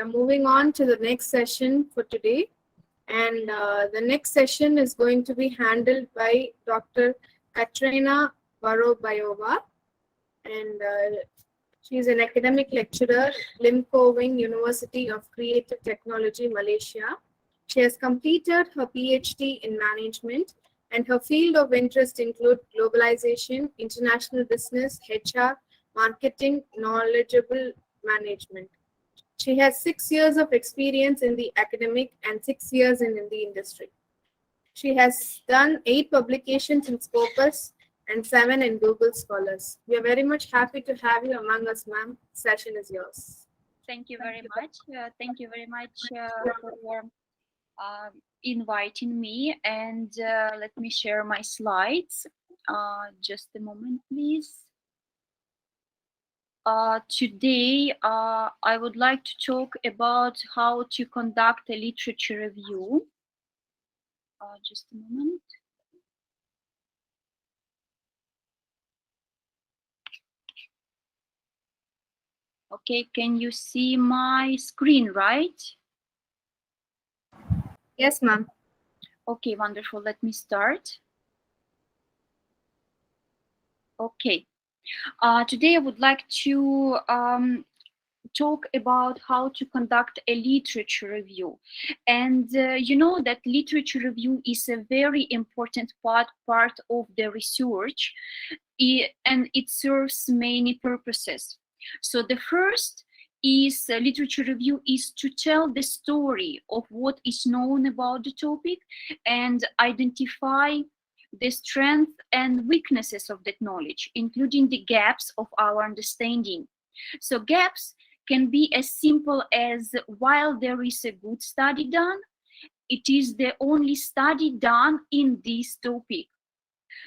are moving on to the next session for today. And the next session is going to be handled by Dr. Katrina Vorobayova. And she is an academic lecturer, Lim Koh Wing University of Creative Technology, Malaysia. She has completed her PhD in management, and her field of interest include globalization, international business, HR, marketing, knowledgeable management. She has 6 years of experience in the academic and 6 years in the industry. She has done 8 publications in Scopus and 7 in Google Scholars. We are very much happy to have you among us, ma'am. Session is yours. Thank you very much. Thank you very much for inviting me. And let me share my slides. Just a moment, please. Today, I would like to talk about how to conduct a literature review. Just a moment. Okay, can you see my screen, right? Yes, ma'am. Okay, wonderful. Let me start. Okay. Today I would like to talk about how to conduct a literature review. And you know that literature review is a very important part of the research, and it serves many purposes. So the first is literature review is to tell the story of what is known about the topic and identify the strengths and weaknesses of that knowledge, including the gaps of our understanding. So gaps can be as simple as, while there is a good study done, it is the only study done in this topic.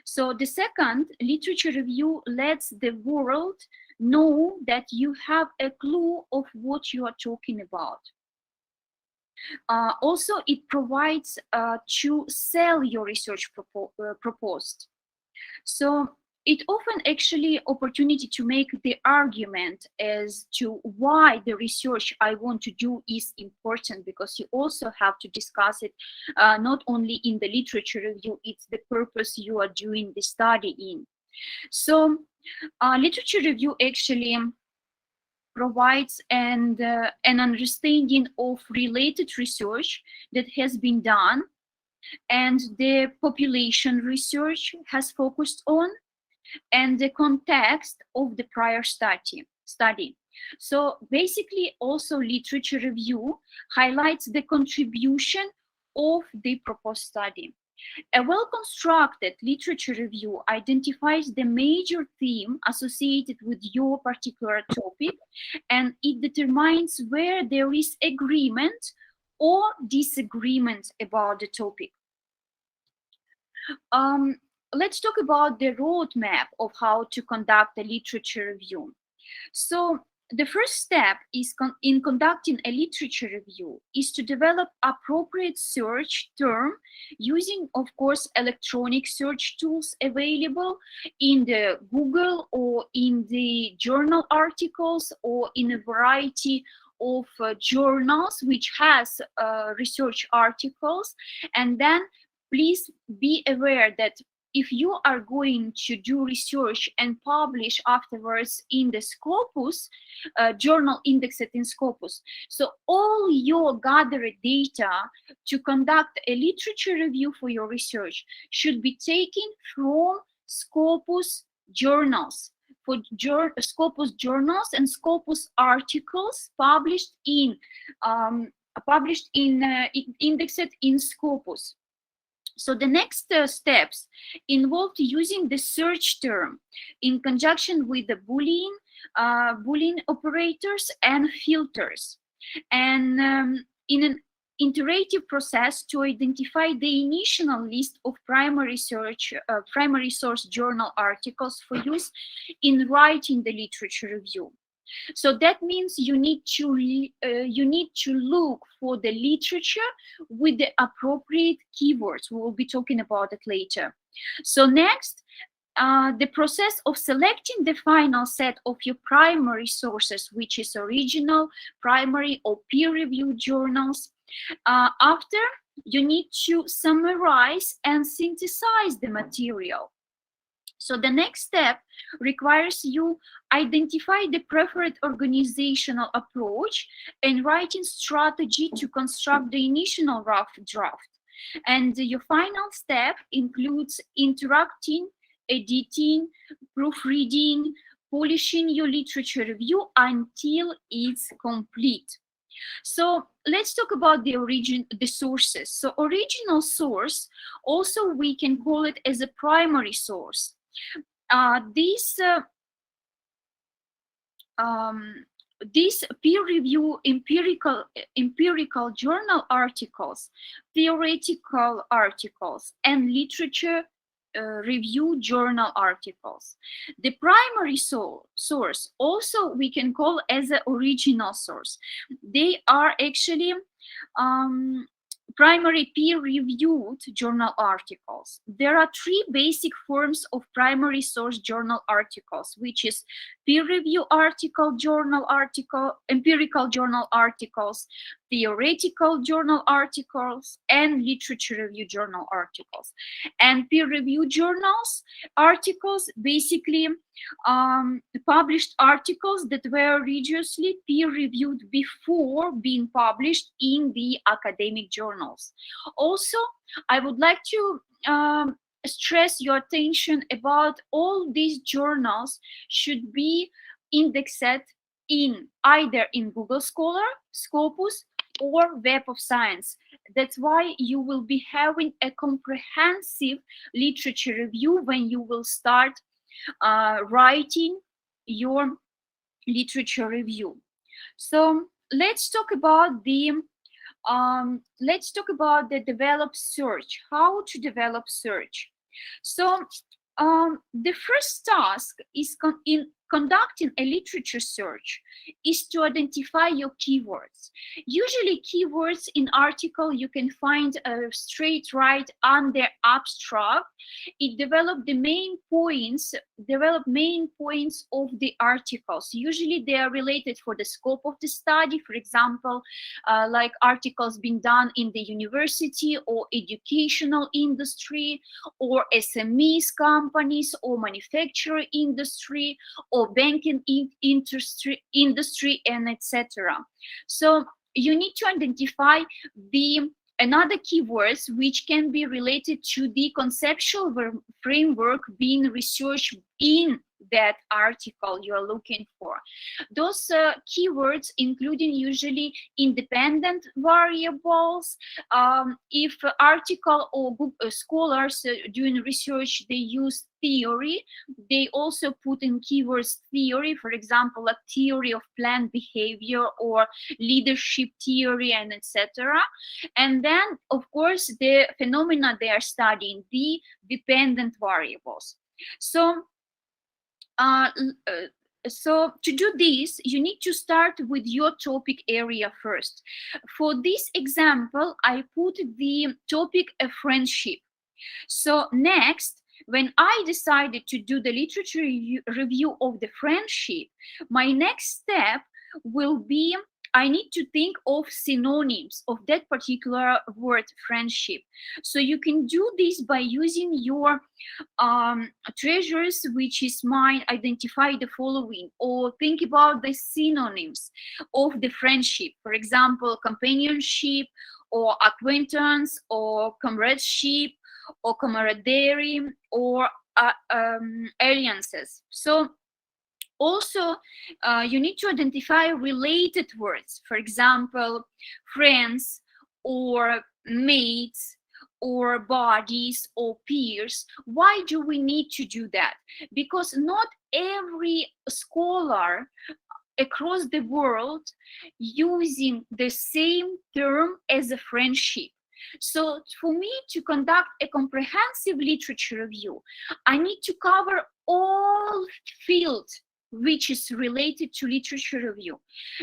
So the second, literature review lets the world know that you have a clue of what you are talking about. Also, it provides to sell your research proposed. So it often actually opportunity to make the argument as to why the research I want to do is important, because you also have to discuss it not only in the literature review, it's the purpose you are doing the study in. So literature review actually provides an understanding of related research that has been done and the population research has focused on, and the context of the prior study. So basically also literature review highlights the contribution of the proposed study. A well-constructed literature review identifies the major theme associated with your particular topic, and it determines where there is agreement or disagreement about the topic. Let's talk about the roadmap of how to conduct a literature review. So the first step is in conducting a literature review is to develop appropriate search term using, of course, electronic search tools available in the Google or in the journal articles or in a variety of journals which has research articles. And then please be aware that if you are going to do research and publish afterwards in the Scopus, journal indexed in Scopus, so all your gathered data to conduct a literature review for your research should be taken from Scopus journals. For Scopus journals and Scopus articles published in indexed in Scopus. So the next steps involved using the search term in conjunction with the Boolean operators and filters, and in an iterative process to identify the initial list of primary source journal articles for use in writing the literature review. So that means you need to look for the literature with the appropriate keywords. We will be talking about it later. So next, the process of selecting the final set of your primary sources, which is original, primary, or peer-reviewed journals. After, you need to summarize and synthesize the material. So the next step requires you identify the preferred organizational approach and writing strategy to construct the initial rough draft. And your final step includes interacting, editing, proofreading, polishing your literature review until it's complete. So let's talk about the sources. So original source, also we can call it as a primary source. These peer review empirical journal articles, theoretical articles, and literature review journal articles. The primary source also we can call as an original source. They are actually primary peer-reviewed journal articles. There are three basic forms of primary source journal articles, which is peer review journal article, empirical journal articles, theoretical journal articles, and literature review journal articles. And peer review journals articles basically published articles that were rigorously peer-reviewed before being published in the academic journals. Also, I would like to stress your attention about all these journals should be indexed in either in Google Scholar, Scopus, or Web of Science. That's why you will be having a comprehensive literature review when you will start writing your literature review. So let's talk about the develop search. How to develop search? So the first task is in conducting a literature search is to identify your keywords. Usually keywords in article you can find straight right under abstract. It develops main points of the articles. Usually they are related for the scope of the study. For example, like articles being done in the university or educational industry or SMEs companies or manufacturing industry or banking industry and etc. So you need to identify another keywords which can be related to the conceptual framework being researched in that article you are looking for. Those keywords including usually independent variables. If article or scholars doing research, they use theory, they also put in keywords theory, for example, like theory of planned behavior or leadership theory and etc. And then of course the phenomena they are studying, the dependent variables. So to do this, you need to start with your topic area first. For this example, I put the topic of friendship. So next, when I decided to do the literature review of the friendship, my next step will be I need to think of synonyms of that particular word, friendship. So you can do this by using your treasures, which is mine, identify the following, or think about the synonyms of the friendship. For example, companionship, or acquaintance, or comradeship, or camaraderie, or alliances. So also, you need to identify related words, for example, friends, or mates, or bodies, or peers. Why do we need to do that? Because not every scholar across the world using the same term as a friendship. So for me to conduct a comprehensive literature review, I need to cover all fields which is related to literature review.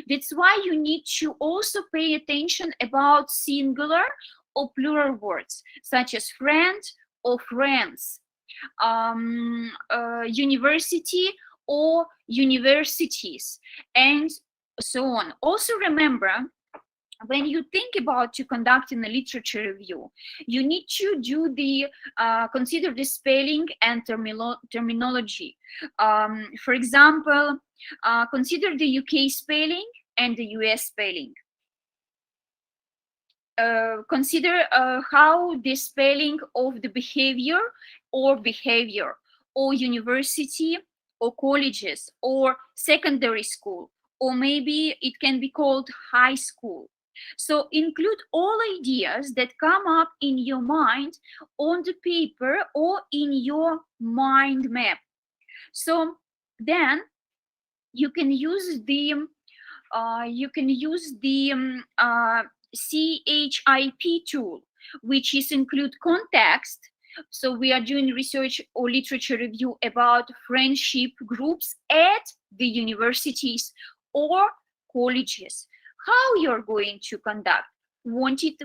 That's why you need to also pay attention about singular or plural words, such as friend or friends. university or universities, and so on. Also remember, when you think about to conducting a literature review, you need to do the consider the spelling and terminology. For example, consider the UK spelling and the US spelling. Consider how the spelling of the behavior or university or colleges or secondary school, or maybe it can be called high school. So include all ideas that come up in your mind on the paper or in your mind map. So then you can use the CHIP tool, which is include context. So we are doing research or literature review about friendship groups at the universities or colleges. How you're going to conduct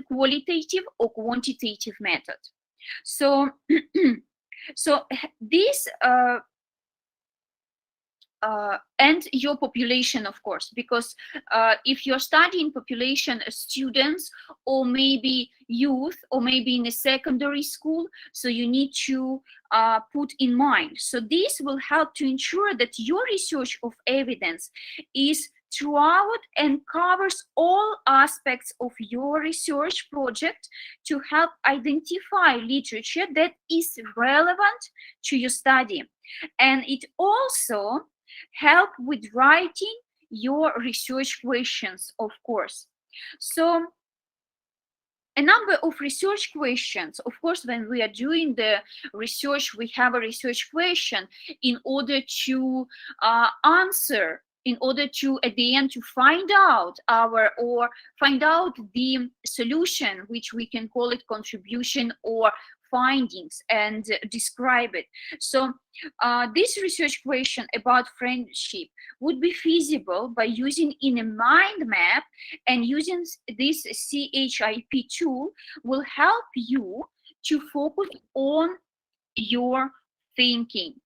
qualitative or quantitative method. So, so this and your population, of course, because if you're studying population students or maybe youth or maybe in a secondary school, so you need to put in mind. So this will help to ensure that your research of evidence is throughout and covers all aspects of your research project to help identify literature that is relevant to your study. And it also help with writing your research questions, of course. So a number of research questions, of course, when we are doing the research, we have a research question in order to answer, in order to at the end to find out the solution, which we can call it contribution or findings, and describe it. So this research question about friendship would be feasible by using in a mind map, and using this CHIP tool will help you to focus on your thinking.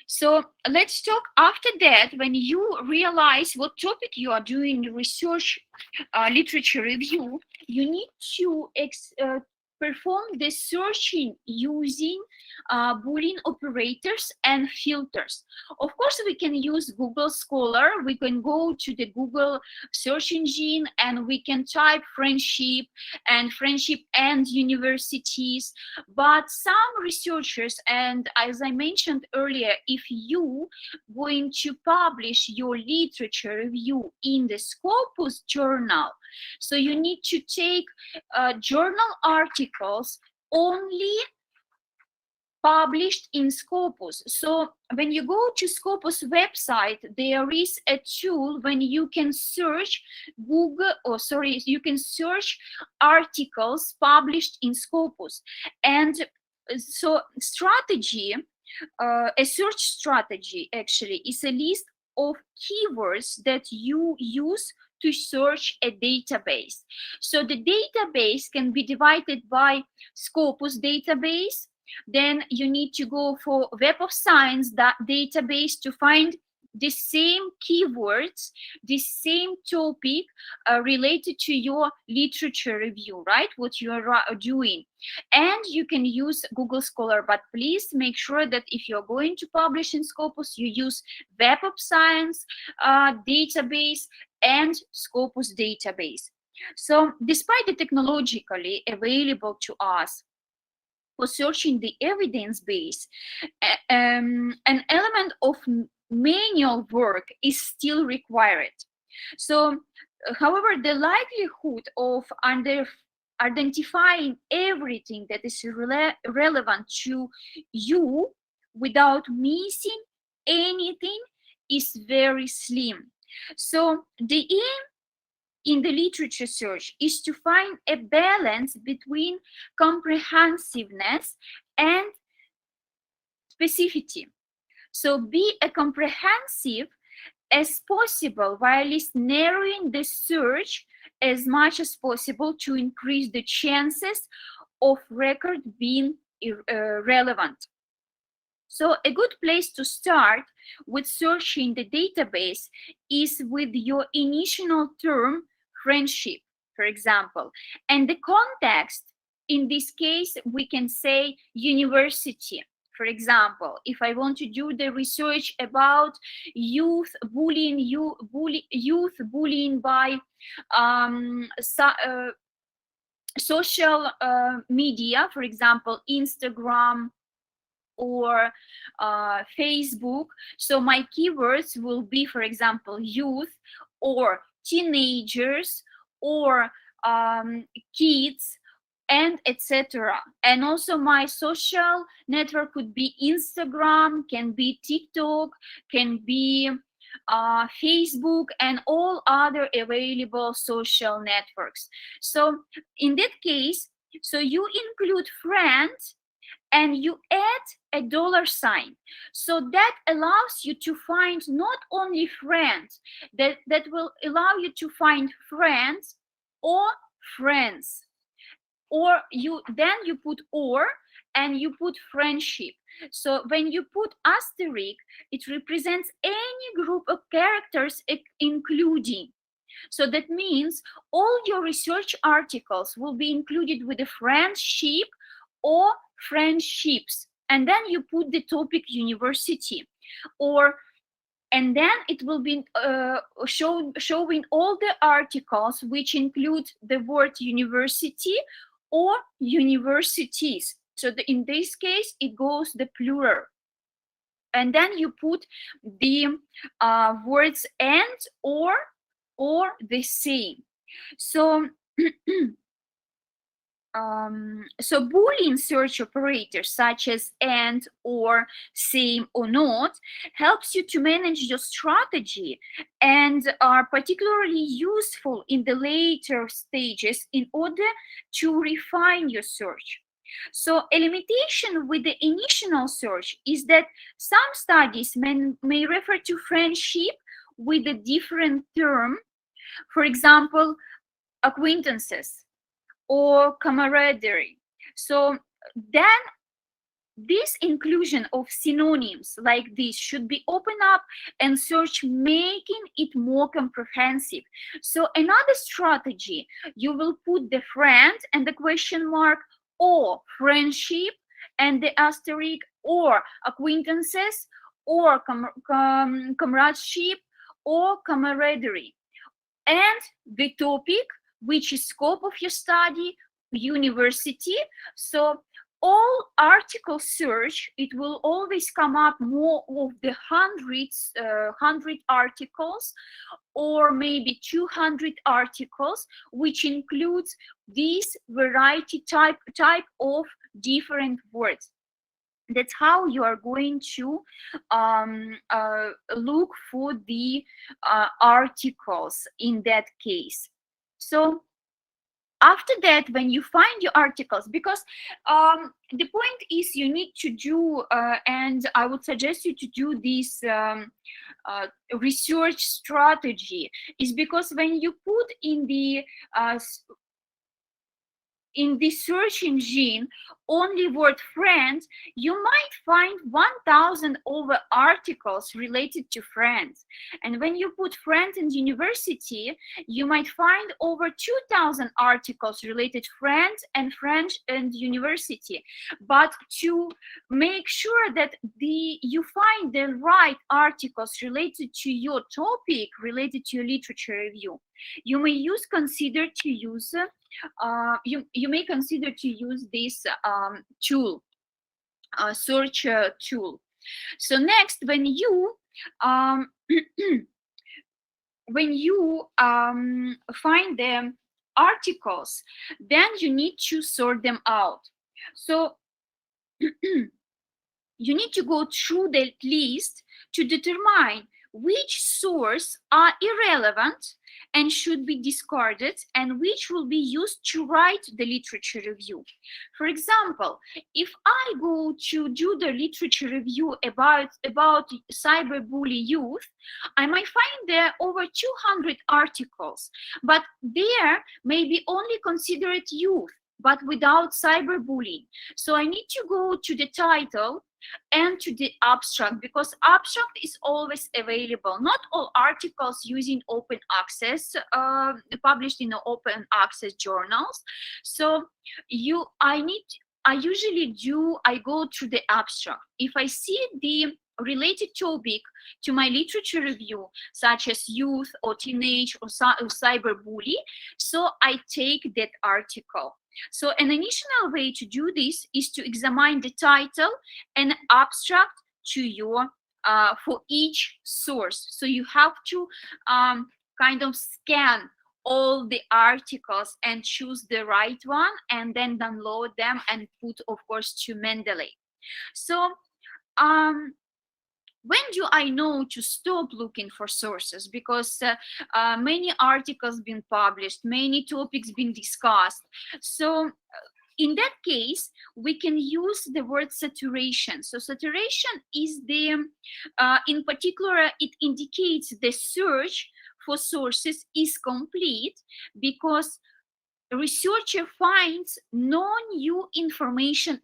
So let's talk after that. When you realize what topic you are doing research literature review, you need to perform the searching using Boolean operators and filters. Of course, we can use Google Scholar. We can go to the Google search engine and we can type friendship and universities. But some researchers, and as I mentioned earlier, if you going to publish your literature review in the Scopus journal, so you need to take journal articles only published in Scopus. So when you go to Scopus website, there is a tool when you can search you can search articles published in Scopus. And so strategy, a search strategy actually is a list of keywords that you use to search a database. So the database can be divided by Scopus database. Then you need to go for Web of Science database to find the same keywords, the same topic related to your literature review, right? What you are doing. And you can use Google Scholar, but please make sure that if you're going to publish in Scopus, you use Web of Science database and Scopus database. So despite the technologically available to us for searching the evidence base, an element of manual work is still required. So, however, the likelihood of identifying everything that is relevant to you without missing anything is very slim. So the aim in the literature search is to find a balance between comprehensiveness and specificity. So be as comprehensive as possible while narrowing the search as much as possible to increase the chances of record being relevant. So a good place to start with searching the database is with your initial term, friendship, for example. And the context, in this case, we can say university. For example, if I want to do the research about youth bullying, youth bullying by social media, for example, Instagram or Facebook. So my keywords will be, for example, youth or teenagers or kids and etc. And also my social network could be Instagram, can be TikTok, can be Facebook, and all other available social networks. So in that case, so you include friends and you add a $sign. So that allows you to find not only friends, that will allow you to find friends or friends. Or you put or and you put friendship. So when you put asterisk, it represents any group of characters including. So that means all your research articles will be included with a friendship or friendships, and then you put the topic university, and then it will be showing all the articles which include the word university or universities. So in this case, it goes the plural. And then you put the words and or the same. So so Boolean search operators such as and, or, same, or not helps you to manage your strategy and are particularly useful in the later stages in order to refine your search. So a limitation with the initial search is that some studies may refer to friendship with a different term, for example, acquaintances or camaraderie. So then this inclusion of synonyms like this should be opened up and search, making it more comprehensive. So another strategy, you will put the friend and the question mark, or friendship and the asterisk, or acquaintances, or comradeship, or camaraderie, and the topic, which is scope of your study, university. So all article search, it will always come up more of the 100 articles or maybe 200 articles, which includes this variety type of different words. That's how you are going to look for the articles in that case. So after that, when you find your articles, because the point is you need to do, and I would suggest you to do this research strategy, is because when you put in the search engine only word friends, you might find 1,000 over articles related to friends. And when you put friends and university, you might find over 2,000 articles related friends and university. But to make sure that you find the right articles related to your topic, related to your literature review, you may consider to use you may consider to use this tool, search tool. So next, when you find the articles, then you need to sort them out. So you need to go through the list to determine which sources are irrelevant and should be discarded, and which will be used to write the literature review. For example, if I go to do the literature review about cyberbully youth, I might find there over 200 articles, but there may be only considered youth. but without cyberbullying. So I need to go to the title and to the abstract, because abstract is always available. Not all articles using open access, published in the open access journals. So I go to the abstract. If I see the related topic to my literature review, such as youth or teenage or cyberbully, so I take that article. So an initial way to do this is to examine the title and abstract to your for each source. So you have to kind of scan all the articles and choose the right one, and then download them and put, of course, to Mendeley. So when do I know to stop looking for sources? Because many articles been published, many topics been discussed. So in that case, we can use the word saturation. So saturation is the, in particular, it indicates the search for sources is complete, because the researcher finds no new information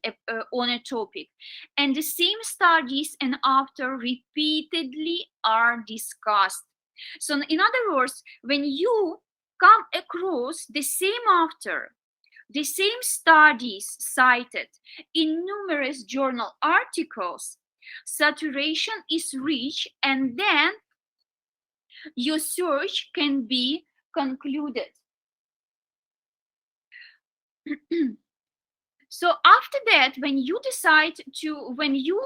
on a topic, and the same studies and author repeatedly are discussed. So in other words, when you come across the same author, the same studies cited in numerous journal articles, saturation is reached, and then your search can be concluded. So after that, when you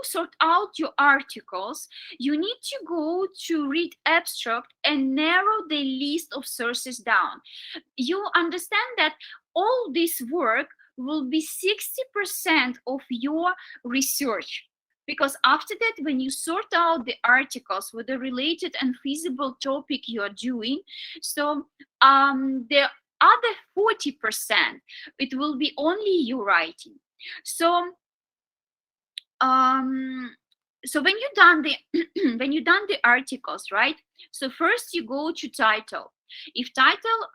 sort out your articles, you need to go to read abstract and narrow the list of sources down. You understand that all this work will be 60% of your research. Because after that, when you sort out the articles with the related and feasible topic you are doing, so the other 40%, it will be only you writing. So so when you done the articles, right? So first you go to title. If title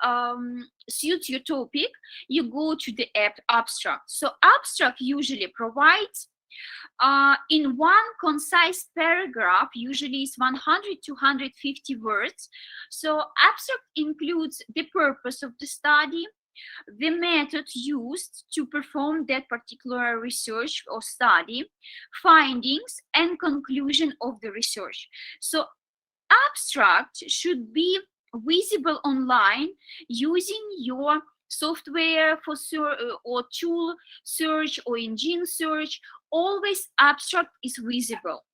suits your topic, you go to the abstract. So abstract usually provides in one concise paragraph, usually is 100 to 150 words. So abstract includes the purpose of the study, the method used to perform that particular research or study, findings, and conclusion of the research. So abstract should be visible online using your software for or tool search or engine search. Always abstract is visible.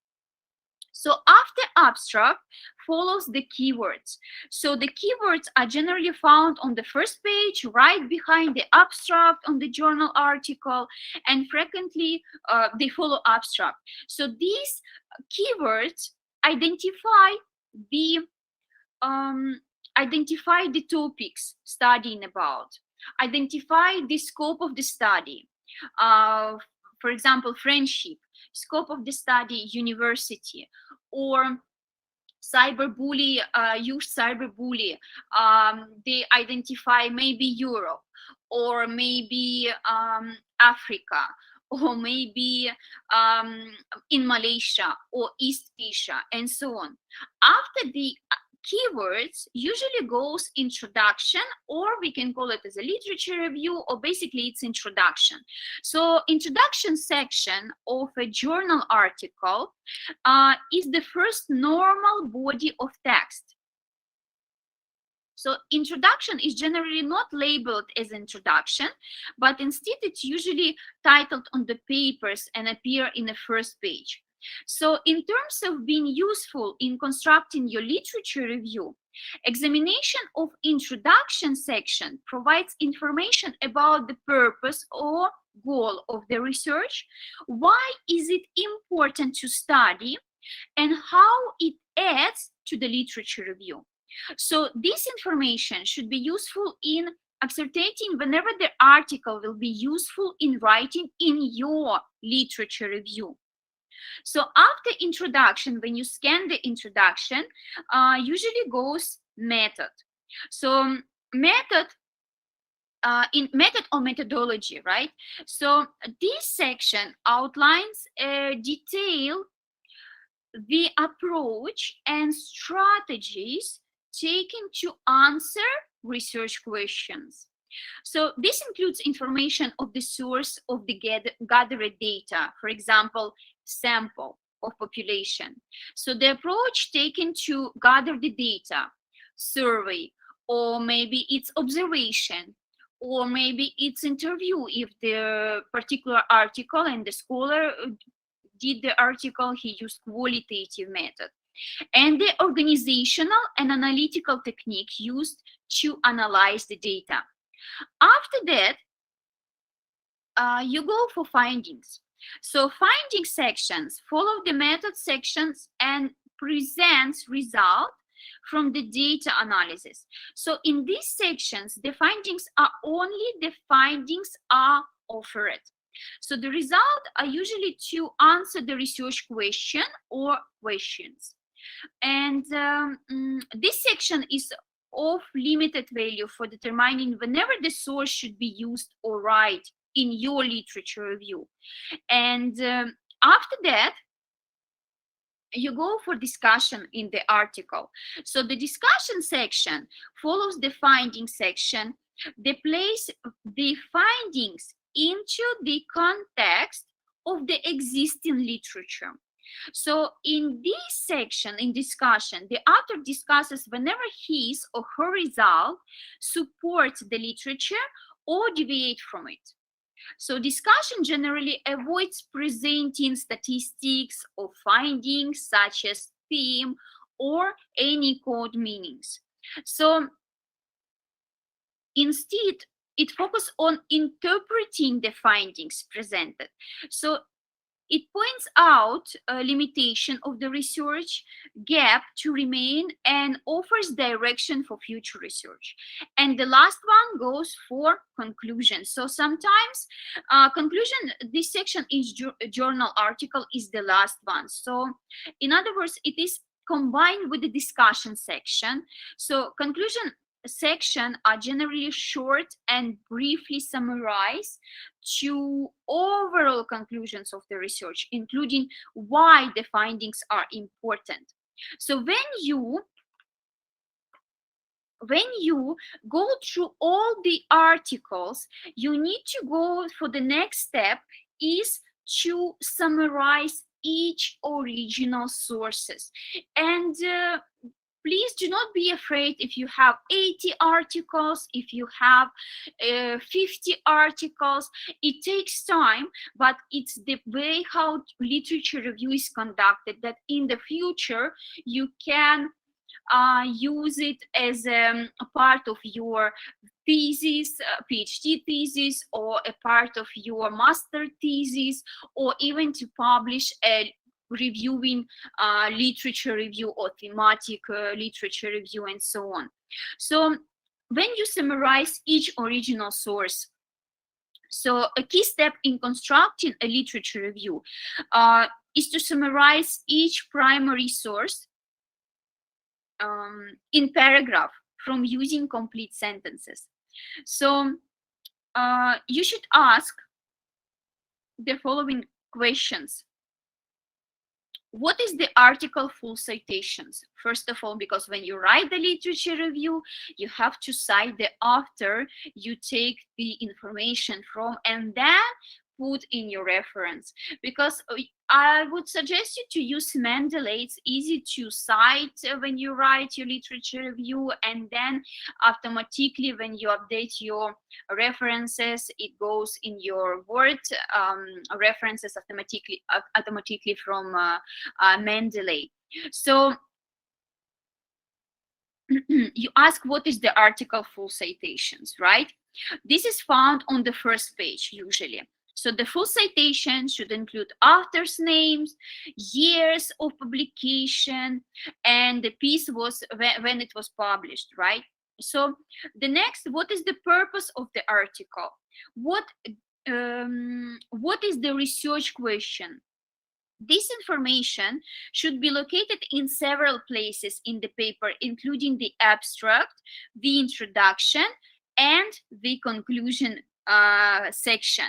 So after abstract follows the keywords. So the keywords are generally found on the first page, right behind the abstract on the journal article, and frequently they follow abstract. So these keywords identify the topics studying about, identify the scope of the study. For example, friendship, scope of the study, university, or cyberbully, youth cyberbully. They identify maybe Europe, or maybe Africa, or maybe in Malaysia or East Asia, and so on. After the keywords usually goes introduction, or we can call it as a literature review, or basically it's introduction. So introduction section of a journal article is the first normal body of text. So introduction is generally not labeled as introduction, but instead it's usually titled on the papers and appear in the first page. So in terms of being useful in constructing your literature review, examination of introduction section provides information about the purpose or goal of the research, why is it important to study, and how it adds to the literature review. So this information should be useful in ascertaining whenever the article will be useful in writing in your literature review. So after introduction, when you scan the introduction, usually goes method. So method in method or methodology, right? So this section outlines detail the approach and strategies taken to answer research questions. So this includes information of the source of the gathered data, for example, sample of population. So the approach taken to gather the data, survey, or maybe its observation, or maybe its interview if the particular article and the scholar did the article, he used qualitative method, and the organizational and analytical technique used to analyze the data. After that, you go for findings. So finding sections follow the method sections and presents result from the data analysis. So in these sections, the findings are offered. So the results are usually to answer the research question or questions. And this section is of limited value for determining whenever the source should be used or right in your literature review. And after that, you go for discussion in the article. So the discussion section follows the finding section. They place the findings into the context of the existing literature. So in this section, in discussion, the author discusses whenever his or her result supports the literature or deviate from it. So discussion generally avoids presenting statistics or findings such as theme or any code meanings. So instead, it focuses on interpreting the findings presented. So it points out a limitation of the research gap to remain and offers direction for future research. And the last one goes for conclusion. So sometimes conclusion, this section is journal article is the last one. So in other words, it is combined with the discussion section. So conclusion section are generally short and briefly summarize to overall conclusions of the research, including why the findings are important. So when you go through all the articles, you need to go for the next step is to summarize each original sources. And please do not be afraid if you have 80 articles, if you have 50 articles. It takes time, but it's the way how literature review is conducted that in the future you can use it as a part of your thesis, PhD thesis, or a part of your master thesis, or even to publish a reviewing literature review or thematic literature review and so on. So when you summarize each original source, so a key step in constructing a literature review is to summarize each primary source in paragraph from using complete sentences. So you should ask the following questions. What is the article full citations? First of all, because when you write the literature review, you have to cite the author you take the information from and then put in your reference. Because I would suggest you to use Mendeley. It's easy to cite when you write your literature review, and then automatically when you update your references, it goes in your Word references automatically from Mendeley. So you ask what is the article full citations, right? This is found on the first page usually. So the full citation should include authors' names, years of publication, and the piece was when it was published, right? So the next, what is the purpose of the article? What is the research question? This information should be located in several places in the paper, including the abstract, the introduction, and the conclusion section.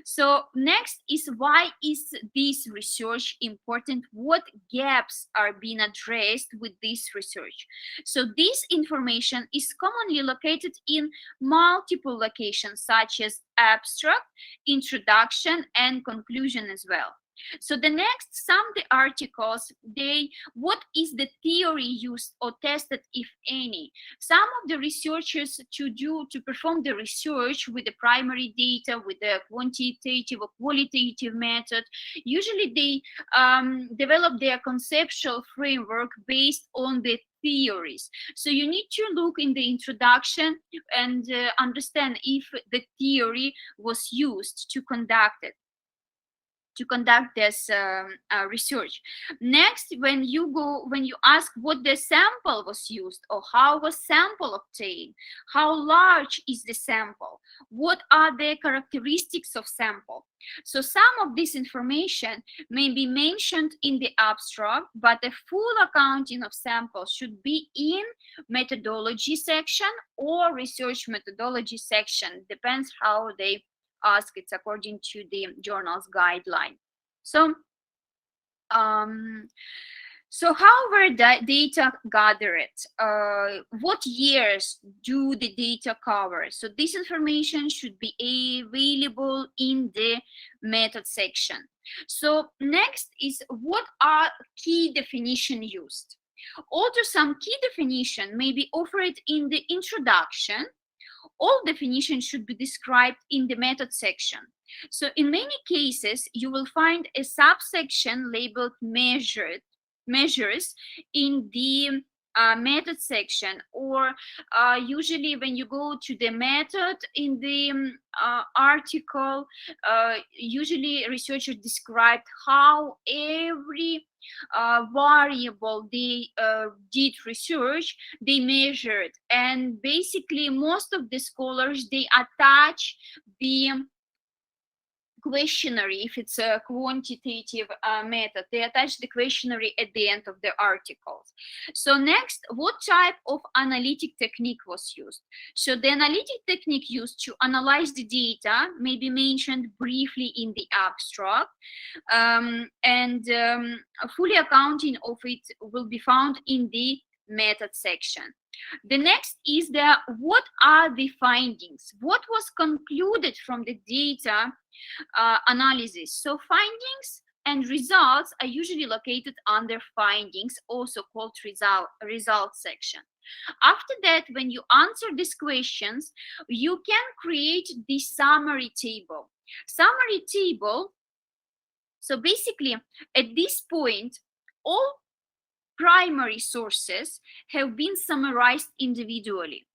So next is, why is this research important? What gaps are being addressed with this research? So this information is commonly located in multiple locations, such as abstract, introduction, and conclusion as well. So the next, some of the articles, what is the theory used or tested, if any? Some of the researchers to perform the research with the primary data, with the quantitative or qualitative method, usually they develop their conceptual framework based on the theories. So you need to look in the introduction and understand if the theory was used to conduct this research. Next, when you ask what the sample was used, or how was sample obtained, how large is the sample, what are the characteristics of sample. So some of this information may be mentioned in the abstract, but a full accounting of samples should be in methodology section or research methodology section. Depends how they ask. It's according to the journal's guideline. So how were the data gathered? What years do the data cover? So this information should be available in the method section. So next is, what are key definitions used? Although some key definition may be offered in the introduction, all definitions should be described in the method section. So in many cases, you will find a subsection labeled measures in the method section, or usually when you go to the method in the article, usually researchers described how every variable they did research, they measured, and basically most of the scholars, they attach the questionnaire. If it's a quantitative method, they attach the questionnaire at the end of the articles. So next, what type of analytic technique was used? So the analytic technique used to analyze the data may be mentioned briefly in the abstract, and fully accounting of it will be found in the method section. The next is what are the findings? What was concluded from the data analysis? So findings and results are usually located under findings, also called results section. After that, when you answer these questions, you can create the summary table. Summary table, so basically at this point, all primary sources have been summarized individually.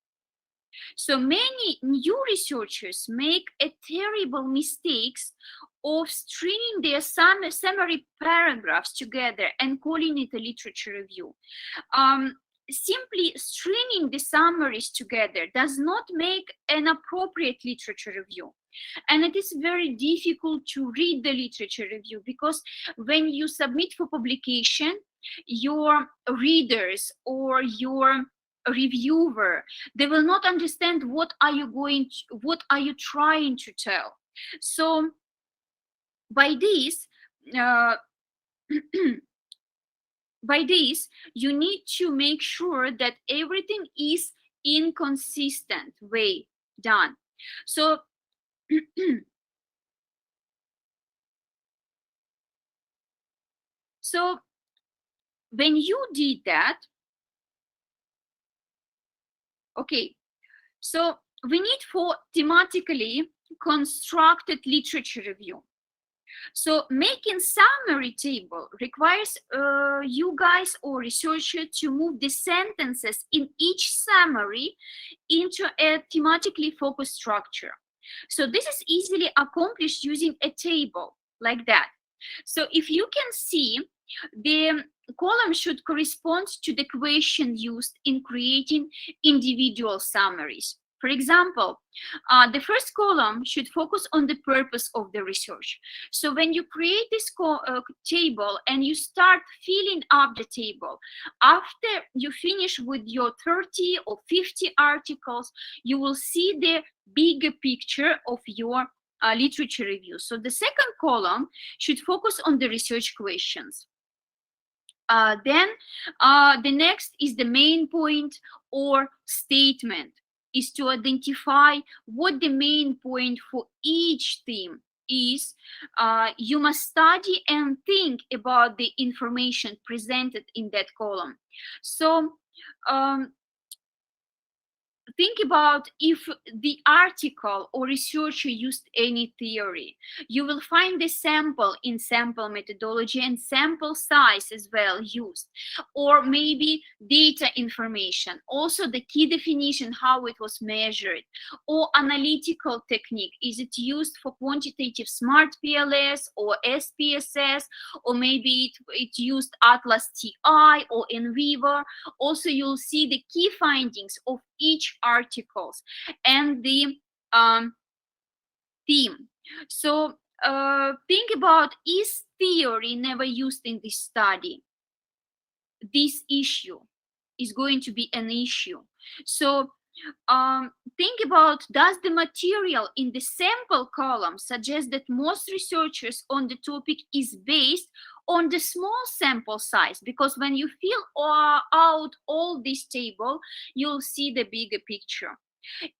So many new researchers make a terrible mistakes of stringing their summary paragraphs together and calling it a literature review. Simply stringing the summaries together does not make an appropriate literature review. And it is very difficult to read the literature review, because when you submit for publication, your readers or your reviewer, they will not understand what are you trying to tell. So by this you need to make sure that everything is in consistent way done. So so when you did that, okay, so we need for thematically constructed literature review. So making summary table requires you guys or researcher to move the sentences in each summary into a thematically focused structure. So this is easily accomplished using a table like that. So if you can see, the column should correspond to the question used in creating individual summaries. For example, the first column should focus on the purpose of the research. So when you create this table and you start filling up the table, after you finish with your 30 or 50 articles, you will see the bigger picture of your literature review. So the second column should focus on the research questions. Then the next is the main point or statement, is to identify what the main point for each theme is. You must study and think about the information presented in that column. So think about if the article or researcher used any theory. You will find the sample in sample methodology and sample size as well used, or maybe data information, also the key definition, how it was measured, or analytical technique. Is it used for quantitative SMART PLS or SPSS, or maybe it used Atlas TI or NVivo. Also, you'll see the key findings of each articles and the theme. So think about, is theory never used in this study? This issue is going to be an issue. So think about, does the material in the sample column suggest that most researchers on the topic is based on the small sample size? Because when you fill out all this table, you'll see the bigger picture.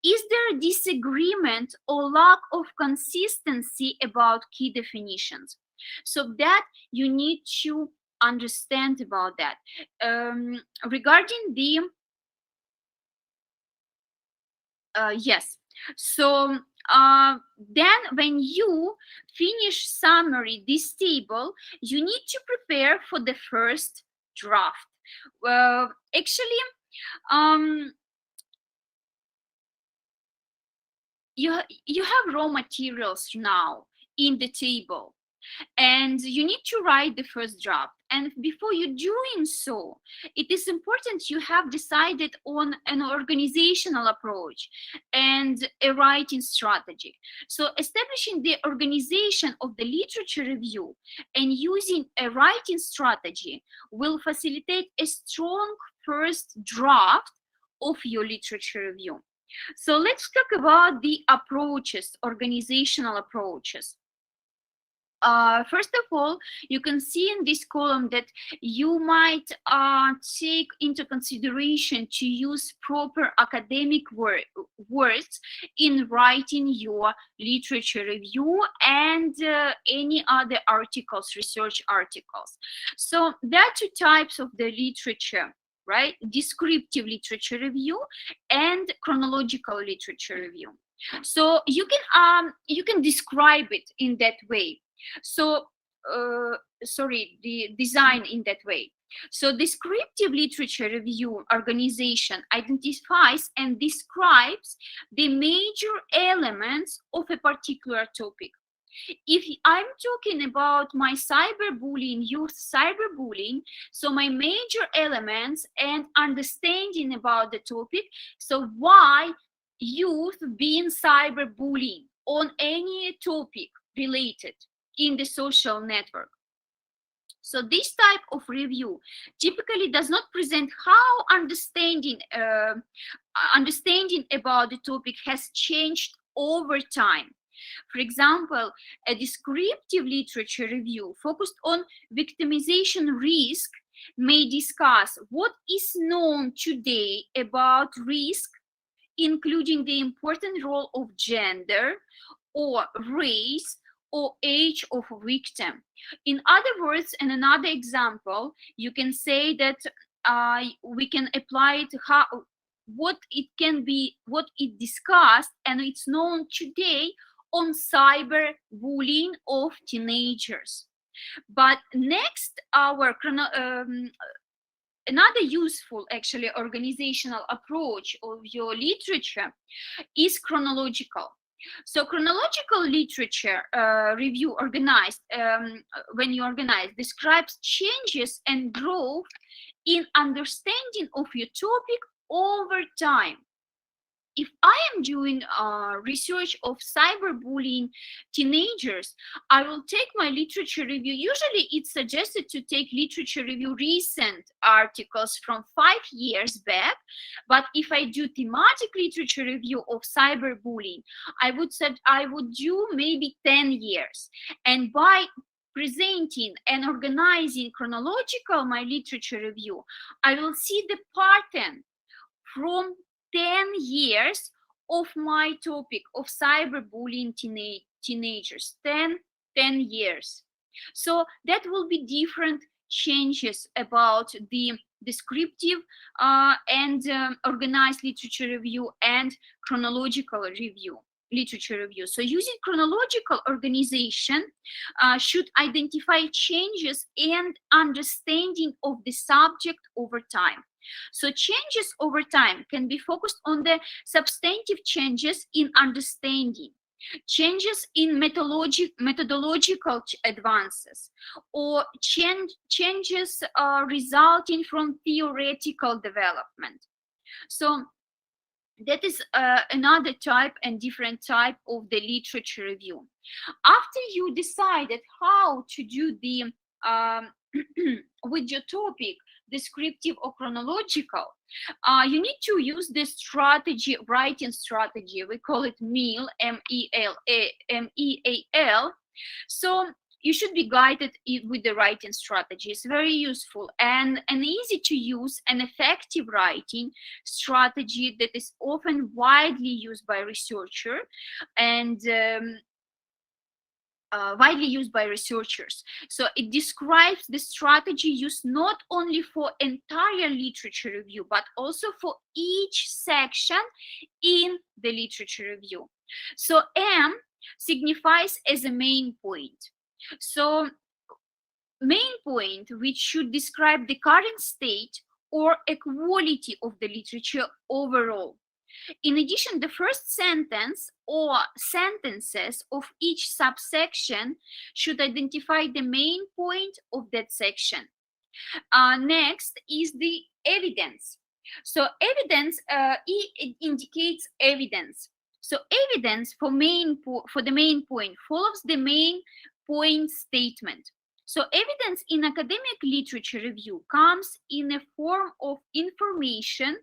Is there disagreement or lack of consistency about key definitions? So that you need to understand about that. Regarding the yes, so then when you finish summary this table, you need to prepare for the first draft. Actually, you have raw materials now in the table, and you need to write the first draft. And before you doing so, it is important you have decided on an organizational approach and a writing strategy. So establishing the organization of the literature review and using a writing strategy will facilitate a strong first draft of your literature review. So let's talk about the approaches, organizational approaches. First of all, you can see in this column that you might take into consideration to use proper academic words in writing your literature review and any other articles, research articles. So there are two types of the literature, right? Descriptive literature review and chronological literature review. So you can describe it in that way. So the design in that way. So descriptive literature review organization identifies and describes the major elements of a particular topic. If I'm talking about my cyberbullying, youth cyberbullying, so my major elements and understanding about the topic, so why youth being cyberbullying on any topic related in the social network. So this type of review typically does not present how understanding about the topic has changed over time. For example, a descriptive literature review focused on victimization risk may discuss what is known today about risk, including the important role of gender or race or age of a victim. In other words, in another example, you can say that we can apply it how what it discussed, and it's known today on cyberbullying of teenagers. But next, another useful, actually, organizational approach of your literature is chronological. So chronological literature review organized, when you organize, describes changes and growth in understanding of your topic over time. if I am doing research of cyberbullying teenagers, I will take my literature review. Usually it's suggested to take literature review recent articles from 5 years back. But if I do thematic literature review of cyberbullying, I would do maybe 10 years. And by presenting and organizing chronological my literature review, I will see the pattern from 10 years of my topic of cyberbullying teenagers. 10 years. So that will be different changes about the descriptive and organized literature review and chronological literature review. So using chronological organization should identify changes and understanding of the subject over time. So changes over time can be focused on the substantive changes in understanding, changes in methodological advances, or changes resulting from theoretical development. So that is another type and different type of the literature review. After you decided how to do the with your topic, descriptive or chronological, you need to use this strategy, writing strategy. We call it MEAL, MEAL. So you should be guided with the writing strategy. It's very useful and an easy to use and effective writing strategy that is often widely used by researchers and So it describes the strategy used not only for entire literature review, but also for each section in the literature review. So M signifies as a main point. So main point, which should describe the current state or a quality of the literature overall. In addition, the first sentence or sentences of each subsection should identify the main point of that section. Next is the evidence. So evidence it indicates evidence. So evidence for the main point follows the main point statement. So evidence in academic literature review comes in a form of information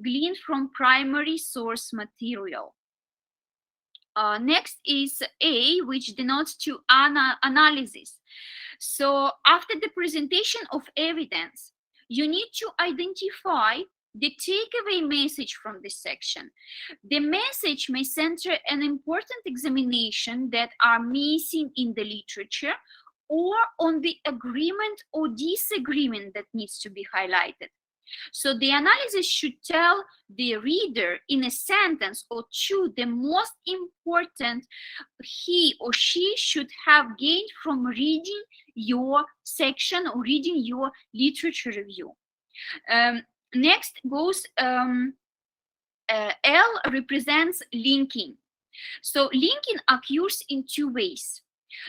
gleaned from primary source material. Next is A, which denotes to analysis. So after the presentation of evidence, you need to identify the takeaway message from this section. The message may center an important examination that are missing in the literature, or on the agreement or disagreement that needs to be highlighted. So the analysis should tell the reader in a sentence or two the most important he or she should have gained from reading your section or reading your literature review. Next goes L represents linking. So linking occurs in two ways.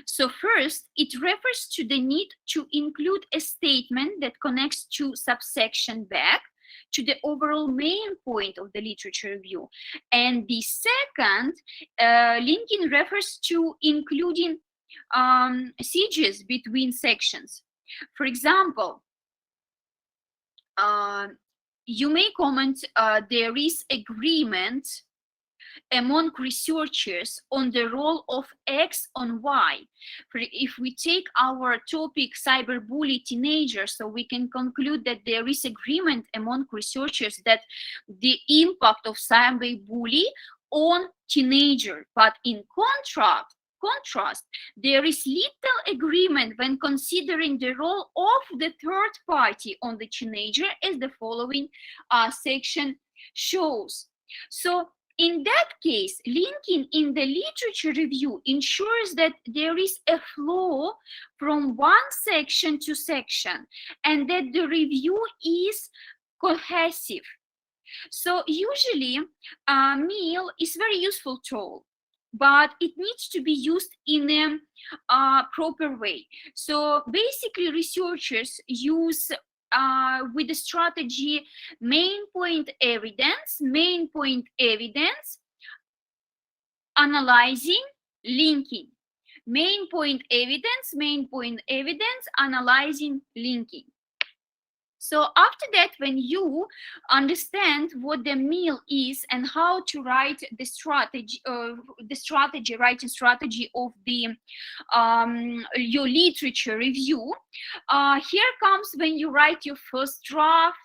So first, it refers to the need to include a statement that connects to subsection back to the overall main point of the literature review. And the second, linking refers to including sieges between sections. For example, you may comment, there is agreement among researchers on the role of X on Y. If we take our topic cyberbully teenagers, so we can conclude that there is agreement among researchers that the impact of cyberbully on teenager, but in contrast, there is little agreement when considering the role of the third party on the teenager, as the following section shows. So in that case, linking in the literature review ensures that there is a flow from one section to section and that the review is cohesive. So usually, MEAL is very useful tool, but it needs to be used in a proper way. So basically, researchers use with the strategy main point evidence, analyzing, linking. Main point evidence, analyzing, linking. So after that, when you understand what the meal is and how to write the strategy, writing strategy of the your literature review, here comes when you write your first draft,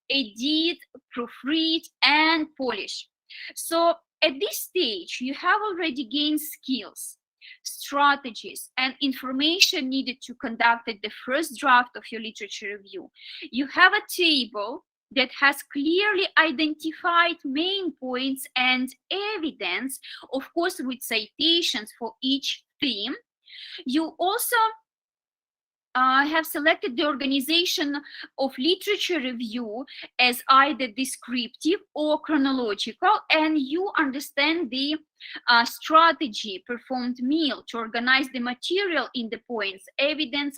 edit, proofread, and polish. So at this stage, you have already gained skills, strategies, and information needed to conduct the first draft of your literature review. You have a table that has clearly identified main points and evidence, of course, with citations for each theme. You also have selected the organization of literature review as either descriptive or chronological, and you understand the strategy, performed meal to organize the material in the points, evidence,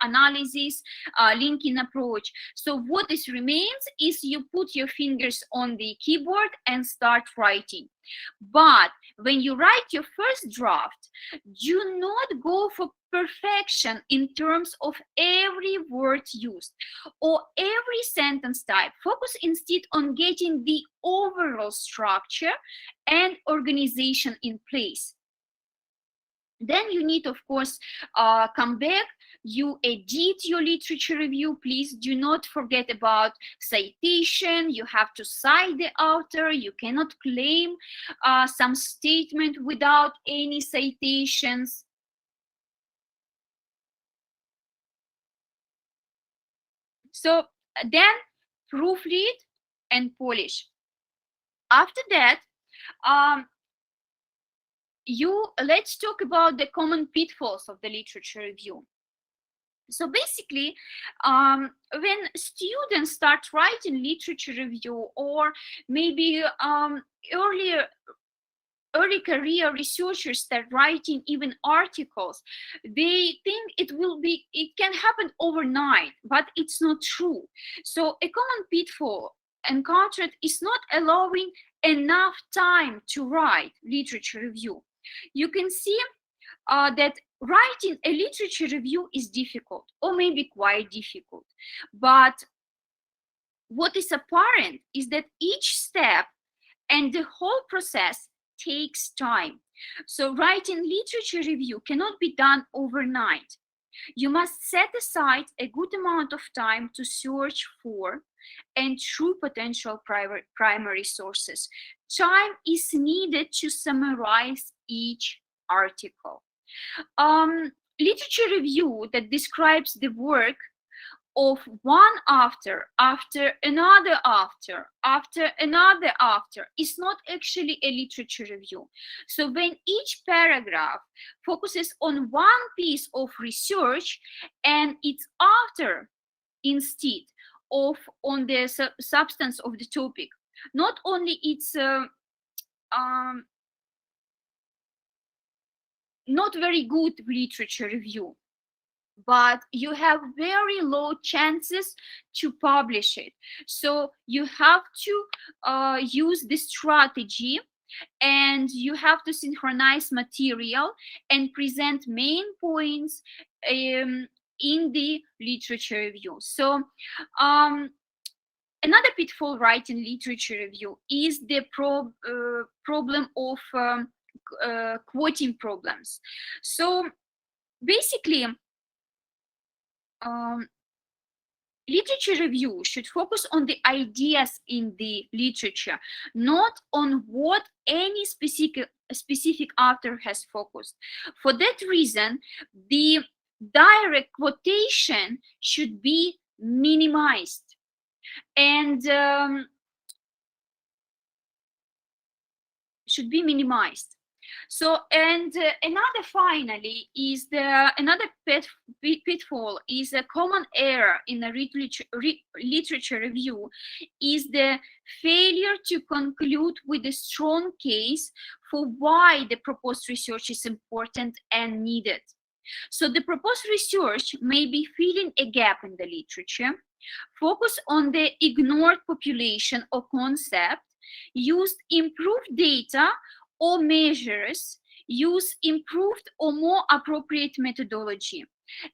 analysis, linking approach. So what this remains is you put your fingers on the keyboard and start writing. But when you write your first draft, do not go for perfection in terms of every word used or every sentence type. Focus instead on getting the overall structure and organization in place. Then you need, of course, come back, you edit your literature review. Please do not forget about citation. You have to cite the author. You cannot claim some statement without any citations. So then proofread and polish. After that, let's talk about the common pitfalls of the literature review. So basically, when students start writing literature review, or maybe early career researchers start writing even articles, they think it can happen overnight, but it's not true. So a common pitfall encountered is not allowing enough time to write literature review. You can see that writing a literature review is difficult, or maybe quite difficult. But what is apparent is that each step and the whole process takes time. So writing literature review cannot be done overnight. You must set aside a good amount of time to search for and through potential primary sources. Time is needed to summarize each article. Literature review that describes the work of one author after another author after another author is not actually a literature review. So when each paragraph focuses on one piece of research and its author instead of on the substance of the topic, not only it's not very good literature review, but you have very low chances to publish it. So you have to use this strategy, and you have to synchronize material and present main points in the literature review. So another pitfall writing literature review is the problem of quoting problems. So basically, literature review should focus on the ideas in the literature, not on what any specific author has focused. For that reason, the direct quotation should be minimized. And So, and another finally is another pitfall is a common error in a literature review is the failure to conclude with a strong case for why the proposed research is important and needed. So the proposed research may be filling a gap in the literature, Focus on the ignored population or concept, use improved data or measures, use improved or more appropriate methodology.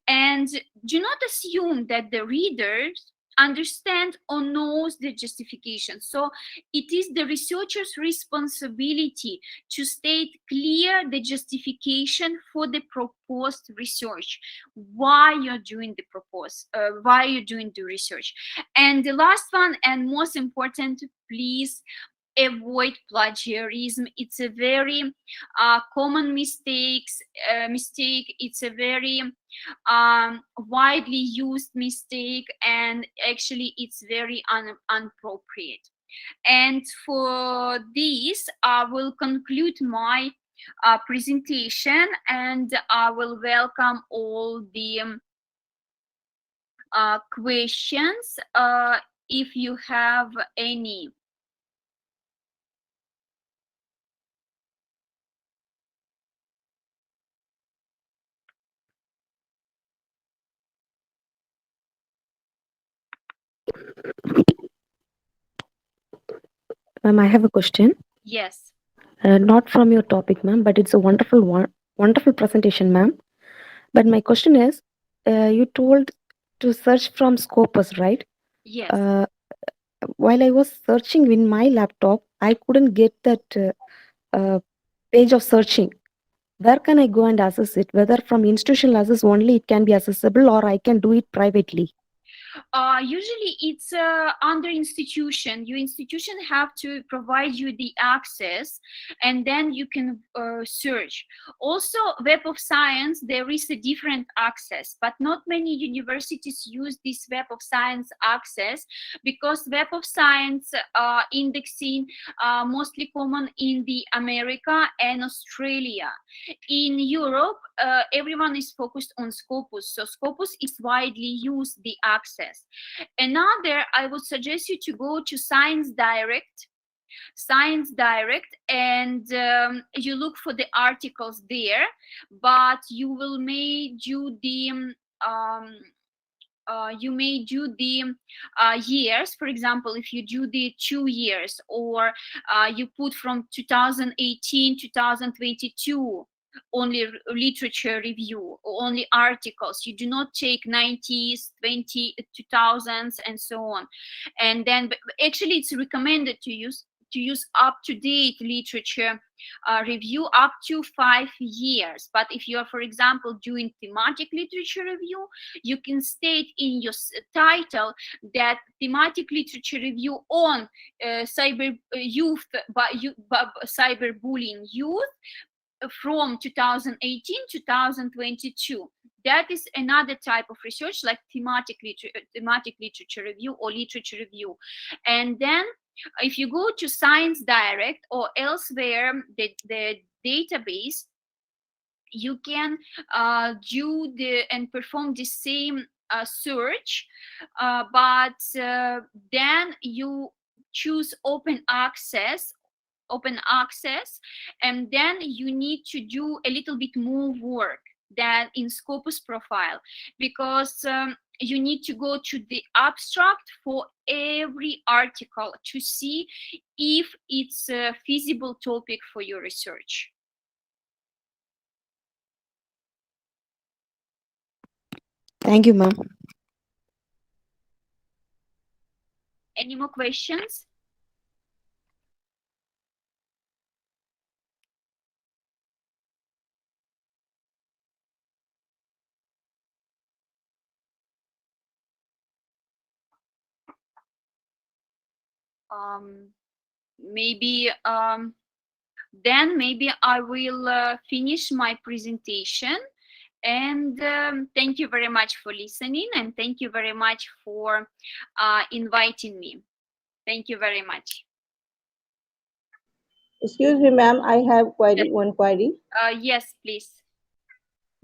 And do not assume that the readers understand or knows the justification. So it is the researcher's responsibility to state clear the justification for the proposed research, why you're doing the research. And the last one and most important, please avoid plagiarism. It's a very common mistake. It's a very widely used mistake, and actually it's very inappropriate. And for this, I will conclude my presentation, and I will welcome all the questions if you have any. Ma'am, I have a question. Yes. Not from your topic, ma'am, but it's a wonderful one, wonderful presentation, ma'am. But my question is, you told to search from Scopus, right? Yes. While I was searching in my laptop, I couldn't get that page of searching. Where can I go and access it? Whether from institutional access only it can be accessible, or I can do it privately. Usually it's under institution. Your institution have to provide you the access, and then you can search. Also, Web of Science, there is a different access, but not many universities use this Web of Science access, because Web of Science indexing mostly common in the America and Australia. In Europe, everyone is focused on Scopus, so Scopus is widely used the access. Another, I would suggest you to go to Science Direct, and you look for the articles there, but you will may do the years. For example, if you do the 2 years, or you put from 2018 2022 only literature review, or only articles, you do not take 90s 2000s and so on. And then actually it's recommended to use up-to-date literature review up to 5 years. But if you are, for example, doing thematic literature review, you can state in your title that thematic literature review on cyberbullying youth from 2018 2022. That is another type of research, like thematic literature review or literature review. And then if you go to Science Direct or elsewhere, the database, you can do and perform the same search, but then you choose open access, and then you need to do a little bit more work than in Scopus profile, because you need to go to the abstract for every article to see if it's a feasible topic for your research. Thank you, ma'am. Any more questions? Then maybe I will finish my presentation. And thank you very much for listening, and thank you very much for inviting me. Thank you very much. Excuse me, ma'am, I have one query. Yes, please.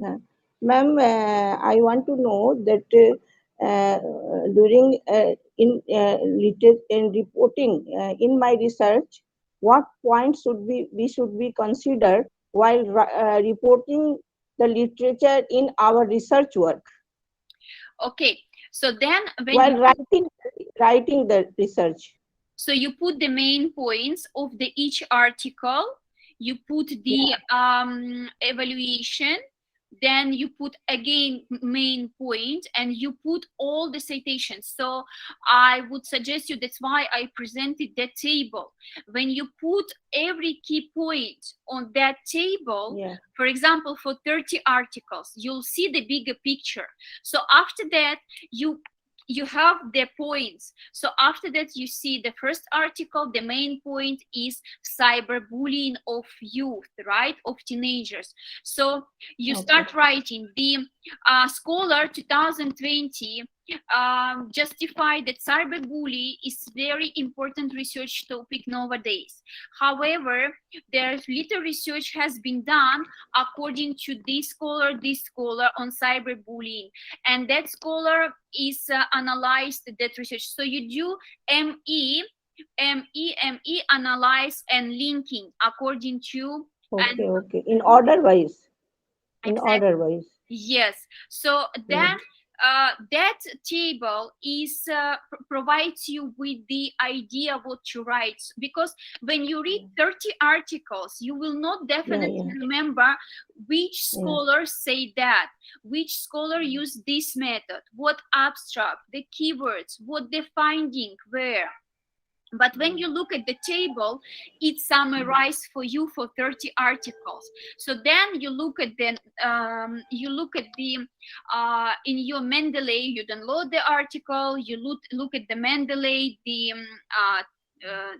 Ma'am, I want to know that during in reporting in my research, what points we should be considered while reporting the literature in our research work? Okay, So then when While you, writing the research. so you put the main points of the each article, you put the evaluation, then you put again main point, and you put all the citations. So I would suggest you, that's why I presented that table. When you put every key point on that table, Yeah. for example, for 30 articles, you'll see the bigger picture. So after that, you have the points. So after that, you see the first article, the main point is cyberbullying of youth, right, of teenagers. So you start writing the Scholar 2020 justify that cyberbullying is very important research topic nowadays. However, there's little research has been done according to this scholar on cyberbullying, and that scholar is analyzed that research. So you do ME analyze and linking according to Okay. In order wise. Exactly. Yes. So then that table is provides you with the idea what to write, because when you read 30 articles, you will not definitely remember which scholars say that, which scholar used this method, what abstract, the keywords, what the finding were. But when you look at the table, it summarized for you for 30 articles. So then you look at the in your Mendeley, you download the article, you look at the Mendeley, the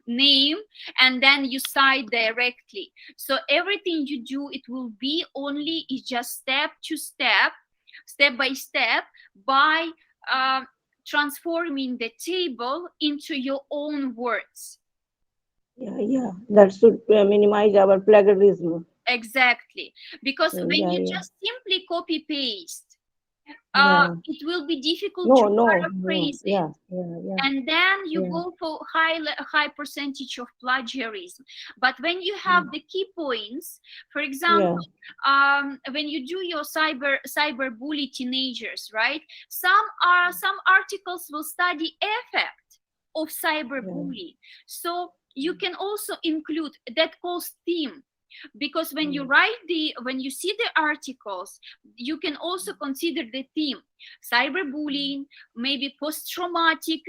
name, and then you cite directly. So everything you do, it will be only is just step by step, by transforming the table into your own words. Yeah. That should minimize our plagiarism. Exactly. Because when you just simply copy paste, it will be difficult to paraphrase it. And then you go for high percentage of plagiarism. But when you have the key points, for example, when you do your cyberbully teenagers, right? Some articles will study effect of cyberbullying. So you can also include that calls theme. Because when you when you see the articles, you can also consider the theme: cyberbullying, maybe post-traumatic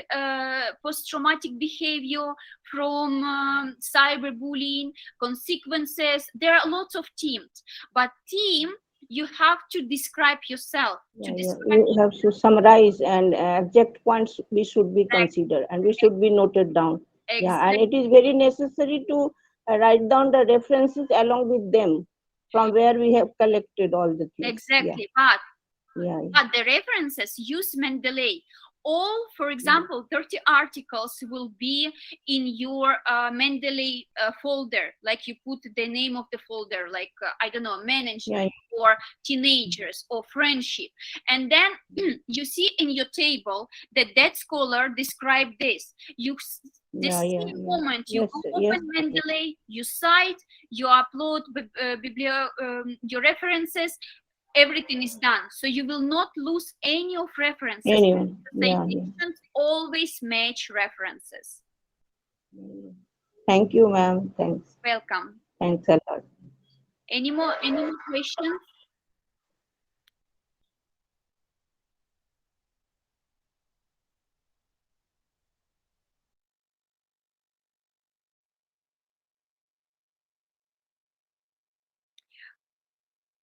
behavior from cyberbullying, consequences. There are lots of themes, but theme you have to describe yourself. You have to summarize, and exact points we should be considered, and we should be noted down. And it is very necessary to write down the references along with them, from where we have collected all the things. Exactly. But the references use Mendeley. All, for example, 30 articles will be in your Mendeley folder, like you put the name of the folder, like I don't know, management or teenagers or friendship, and then you see in your table that scholar described this. The same moment you open Mendeley, you cite, you upload your references, everything is done. So you will not lose any of references. Citations always match references. Thank you, ma'am. Thanks. Welcome. Thanks a lot. Any more questions?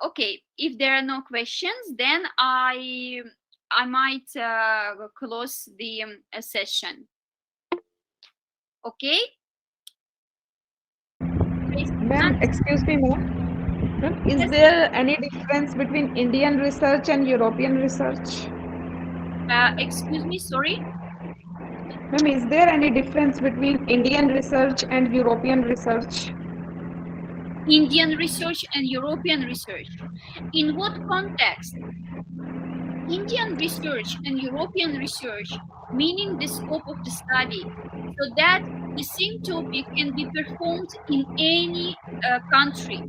Okay, if there are no questions, then I might close the session. Okay. Ma'am, excuse me, ma'am. Is there any difference between Indian research and European research? Excuse me, sorry? Ma'am, is there any difference between Indian research and European research? Indian research and European research. In what context? Indian research and European research, meaning the scope of the study, so that the same topic can be performed in any country.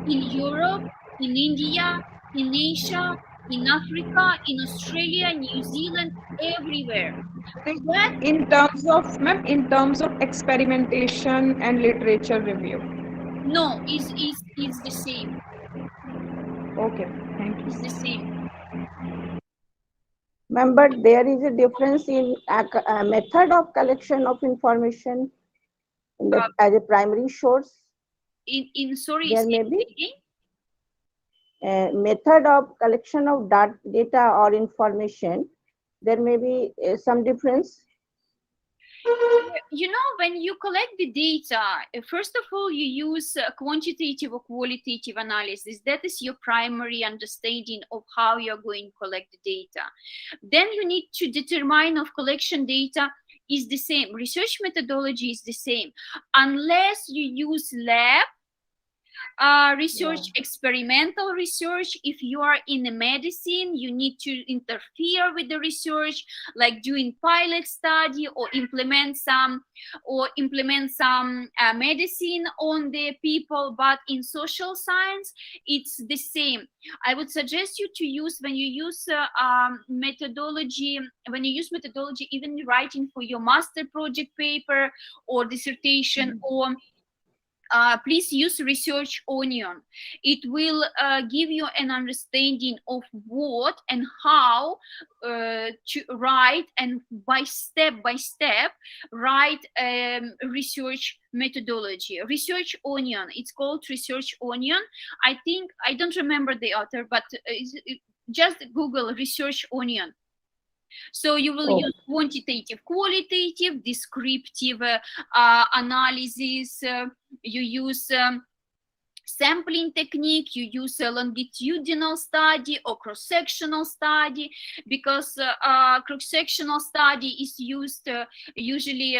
In Europe, in India, in Asia, in Africa, in Australia, New Zealand, everywhere. That In terms of, ma'am, in terms of experimentation and literature review. no is the same. Okay, thank you. Is the same. Ma'am, but there is a difference in method of collection of information in the, as a primary source. In sorry, There say may it be again. method of collection of data or information. There may be some difference. You know, when you collect the data, first of all, you use quantitative or qualitative analysis. That is your primary understanding of how you're going to collect the data. Then you need to determine of collection data is the same. Research methodology is the same. Unless you use lab research, experimental research. If you are in a medicine, you need to interfere with the research, like doing pilot study or implement some medicine on the people. But in social science, it's the same. I would suggest you to use, when you use methodology, even writing for your master project paper or dissertation, or please use Research Onion. It will give you an understanding of what and how to write, and by step write research methodology. Research Onion, it's called Research Onion. I think, I don't remember the author, but just Google Research Onion. So you will use quantitative, qualitative, descriptive analysis. You use sampling technique, you use a longitudinal study or cross-sectional study, because cross-sectional study is used usually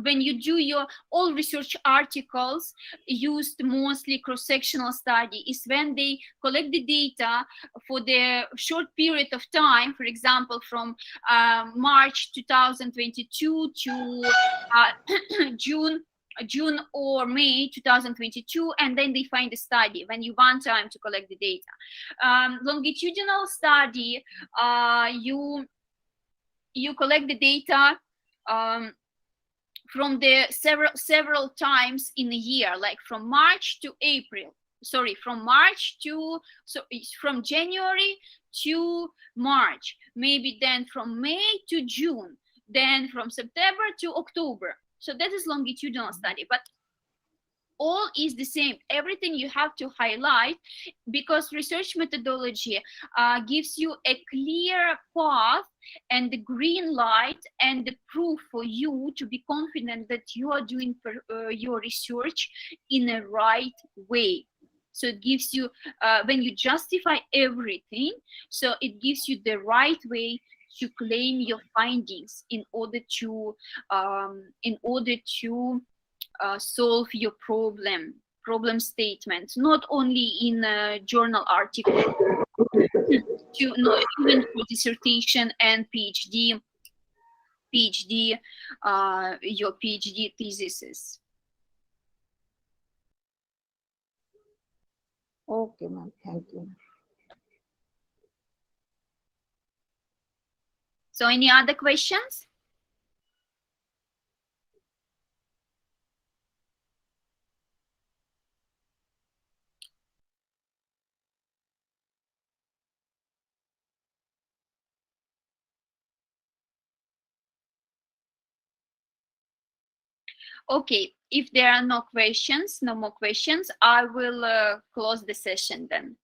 when you do your all research articles used mostly cross-sectional study is when they collect the data for the short period of time, for example, from March 2022 to June or May 2022, and then they find a study when you want time to collect the data. Longitudinal study, you collect the data from the several times in a year, like from March to April. Sorry, from January to March, maybe then from May to June, then from September to October. So that is longitudinal study, but all is the same. Everything you have to highlight, because research methodology gives you a clear path and the green light and the proof for you to be confident that you are doing your research in a right way. So it gives you, when you justify everything, so it gives you the right way to claim your findings in order to solve your problem statements, not only in a journal article, even for dissertation and PhD, your PhD theses. Okay, ma'am. Thank you. So any other questions? Okay, if there are no more questions, I will close the session then.